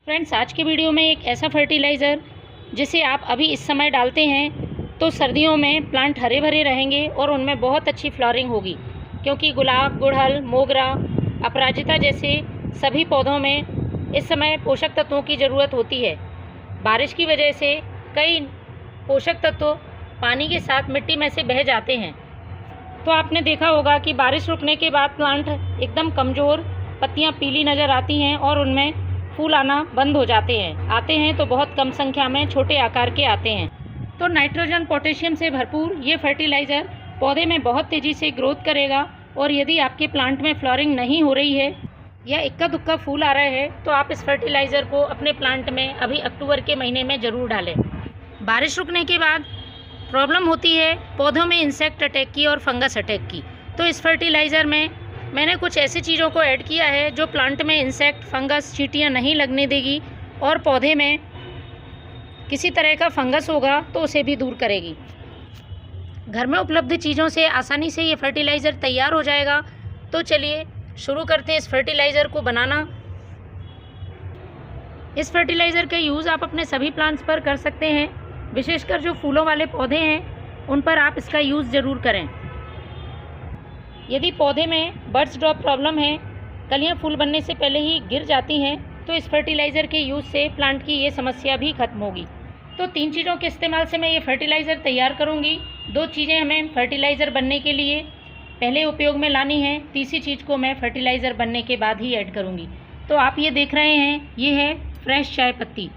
Friends, आज के video में एक ऐसा फर्टिलाइज़र जिसे आप अभी इस समय डालते हैं तो सर्दियों में प्लांट हरे भरे रहेंगे और उनमें बहुत अच्छी फ्लावरिंग होगी, क्योंकि गुलाब, गुड़हल, मोगरा, अपराजिता जैसे सभी पौधों में इस समय पोषक तत्वों की ज़रूरत होती है। बारिश की वजह से कई पोषक तत्व पानी के साथ मिट्टी में से बह जाते हैं। तो आपने देखा होगा कि बारिश रुकने के बाद प्लांट एकदम कमज़ोर, पत्तियां पीली नज़र आती हैं और उनमें फूल आना बंद हो जाते हैं। आते हैं तो बहुत कम संख्या में छोटे आकार के आते हैं। तो नाइट्रोजन, पोटेशियम से भरपूर ये फर्टिलाइज़र पौधे में बहुत तेज़ी से ग्रोथ करेगा। और यदि आपके प्लांट में फ्लावरिंग नहीं हो रही है या इक्का दुक्का फूल आ रहा है तो आप इस फर्टिलाइज़र को अपने प्लांट में अभी अक्टूबर के महीने में ज़रूर डालें। बारिश रुकने के बाद प्रॉब्लम होती है पौधों में इंसेक्ट अटैक की और फंगस अटैक की। तो इस फर्टिलाइज़र में मैंने कुछ ऐसी चीज़ों को ऐड किया है जो प्लांट में इंसेक्ट, फंगस, चींटियाँ नहीं लगने देगी और पौधे में किसी तरह का फंगस होगा तो उसे भी दूर करेगी। घर में उपलब्ध चीज़ों से आसानी से ये फर्टिलाइज़र तैयार हो जाएगा। तो चलिए शुरू करते हैं इस फर्टिलाइज़र को बनाना। इस फर्टिलाइज़र का यूज़ आप अपने सभी प्लांट्स पर कर सकते हैं, विशेषकर जो फूलों वाले पौधे हैं उन पर आप इसका यूज़ ज़रूर करें। यदि पौधे में बर्ड्स ड्रॉप प्रॉब्लम है, कलियां फूल बनने से पहले ही गिर जाती हैं, तो इस फर्टिलाइज़र के यूज़ से प्लांट की ये समस्या भी खत्म होगी। तो 3 चीज़ों के इस्तेमाल से मैं ये फर्टिलाइज़र तैयार करूँगी। 2 चीज़ें हमें फर्टिलाइज़र बनने के लिए पहले उपयोग में लानी है, तीसरी चीज़ को मैं फर्टिलाइज़र बनने के बाद ही ऐड करूँगी। तो आप ये देख रहे हैं, ये है फ्रेश चाय पत्ती।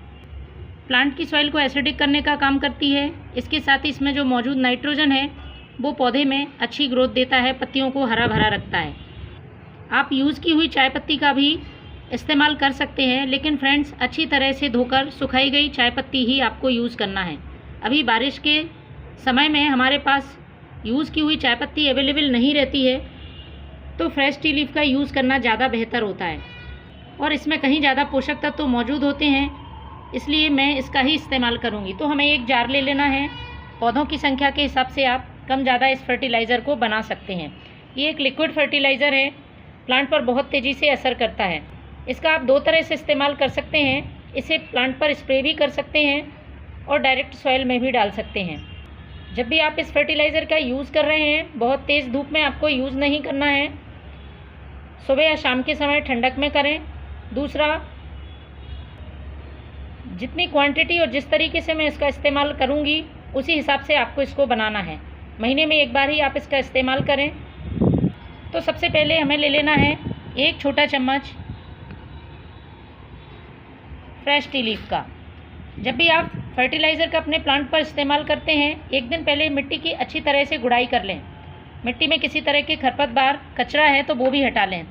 प्लांट की सॉइल को एसिडिक करने का काम करती है। इसके साथ ही इसमें जो मौजूद नाइट्रोजन है वो पौधे में अच्छी ग्रोथ देता है, पत्तियों को हरा भरा रखता है। आप यूज़ की हुई चाय पत्ती का भी इस्तेमाल कर सकते हैं, लेकिन फ्रेंड्स अच्छी तरह से धोकर सुखाई गई चाय पत्ती ही आपको यूज़ करना है। अभी बारिश के समय में हमारे पास यूज़ की हुई चाय पत्ती अवेलेबल नहीं रहती है, तो फ्रेश टी लीफ का यूज़ करना ज़्यादा बेहतर होता है और इसमें कहीं ज़्यादा पोषक तत्व तो मौजूद होते हैं, इसलिए मैं इसका ही इस्तेमाल करूँगी। तो हमें एक जार ले लेना है। पौधों की संख्या के हिसाब से आप कम ज़्यादा इस फर्टिलाइज़र को बना सकते हैं। ये एक लिक्विड फर्टिलाइज़र है, प्लांट पर बहुत तेज़ी से असर करता है। इसका आप 2 तरह से इस्तेमाल कर सकते हैं। इसे प्लांट पर स्प्रे भी कर सकते हैं और डायरेक्ट सॉइल में भी डाल सकते हैं। जब भी आप इस फर्टिलाइज़र का यूज़ कर रहे हैं, बहुत तेज़ धूप में आपको यूज़ नहीं करना है। सुबह या शाम के समय ठंडक में करें। दूसरा, जितनी क्वांटिटी और जिस तरीके से मैं इसका इस्तेमाल करूँगी उसी हिसाब से आपको इसको बनाना है। महीने में एक बार ही आप इसका इस्तेमाल करें। तो सबसे पहले हमें ले लेना है 1 छोटा चम्मच फ्रेश टी लीफ का। जब भी आप फर्टिलाइज़र का अपने प्लांट पर इस्तेमाल करते हैं, एक दिन पहले मिट्टी की अच्छी तरह से गुड़ाई कर लें। मिट्टी में किसी तरह के खरपतवार, कचरा है तो वो भी हटा लें।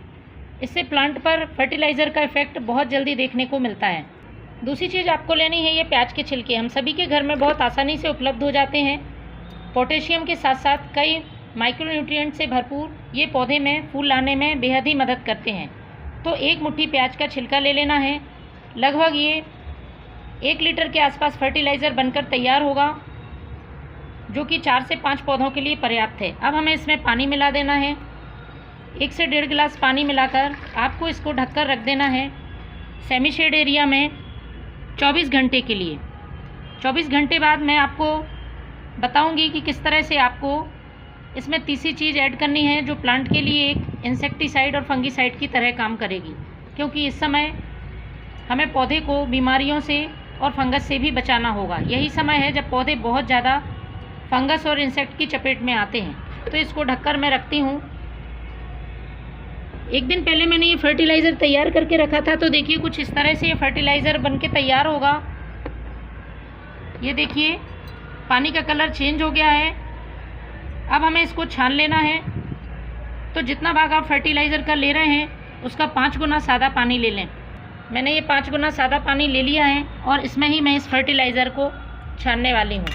इससे प्लांट पर फर्टिलाइज़र का इफ़ेक्ट बहुत जल्दी देखने को मिलता है। दूसरी चीज़ आपको लेनी है ये प्याज के छिलके। हम सभी के घर में बहुत आसानी से उपलब्ध हो जाते हैं। पोटेशियम के साथ साथ कई माइक्रोन्यूट्रिएंट से भरपूर ये पौधे में फूल लाने में बेहद ही मदद करते हैं। तो 1 मुट्ठी प्याज का छिलका ले लेना है। लगभग ये 1 लीटर के आसपास फर्टिलाइज़र बनकर तैयार होगा, जो कि 4 से 5 पौधों के लिए पर्याप्त है। अब हमें इसमें पानी मिला देना है। 1 से 1.5 गिलास पानी मिलाकर आपको इसको ढककर रख देना है सेमी शेड एरिया में 24 घंटे के लिए। 24 घंटे बाद मैं आपको बताऊंगी कि किस तरह से आपको इसमें तीसरी चीज़ ऐड करनी है, जो प्लांट के लिए एक इंसेक्टिसाइड और फंगिसाइड की तरह काम करेगी, क्योंकि इस समय हमें पौधे को बीमारियों से और फंगस से भी बचाना होगा। यही समय है जब पौधे बहुत ज़्यादा फंगस और इंसेक्ट की चपेट में आते हैं। तो इसको ढककर मैं रखती हूँ। एक दिन पहले मैंने ये फर्टिलाइज़र तैयार करके रखा था, तो देखिए कुछ इस तरह से ये फर्टिलाइज़र बन के तैयार होगा। ये देखिए पानी का कलर चेंज हो गया है। अब हमें इसको छान लेना है। तो जितना भाग आप फर्टिलाइज़र का ले रहे हैं उसका 5 गुना सादा पानी ले लें। मैंने ये 5 गुना सादा पानी ले लिया है और इसमें ही मैं इस फर्टिलाइज़र को छानने वाली हूँ।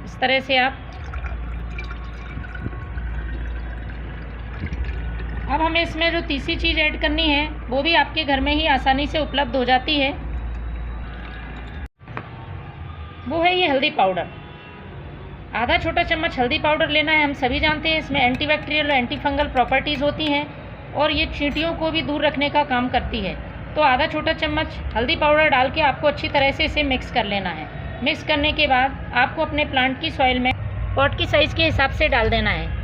इस तरह से आप अब हमें इसमें जो तीसरी चीज़ ऐड करनी है वो भी आपके घर में ही आसानी से उपलब्ध हो जाती है। वो है ये हल्दी पाउडर। आधा छोटा चम्मच हल्दी पाउडर लेना है। हम सभी जानते हैं इसमें एंटीबैक्टीरियल और एंटी फंगल प्रॉपर्टीज़ होती हैं और ये चींटियों को भी दूर रखने का काम करती है। तो आधा छोटा चम्मच हल्दी पाउडर डाल के आपको अच्छी तरह से इसे मिक्स कर लेना है। मिक्स करने के बाद आपको अपने प्लांट की सॉइल में पॉट की साइज़ के हिसाब से डाल देना है।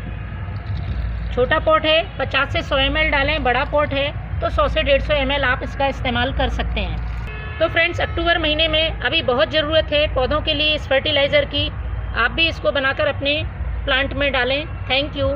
छोटा पॉट है 50 से 100 ml डालें, बड़ा पॉट है तो 100 से 150 ml आप इसका इस्तेमाल कर सकते हैं। तो फ्रेंड्स, अक्टूबर महीने में अभी बहुत ज़रूरत है पौधों के लिए इस फर्टिलाइज़र की। आप भी इसको बनाकर अपने प्लांट में डालें। Thank you.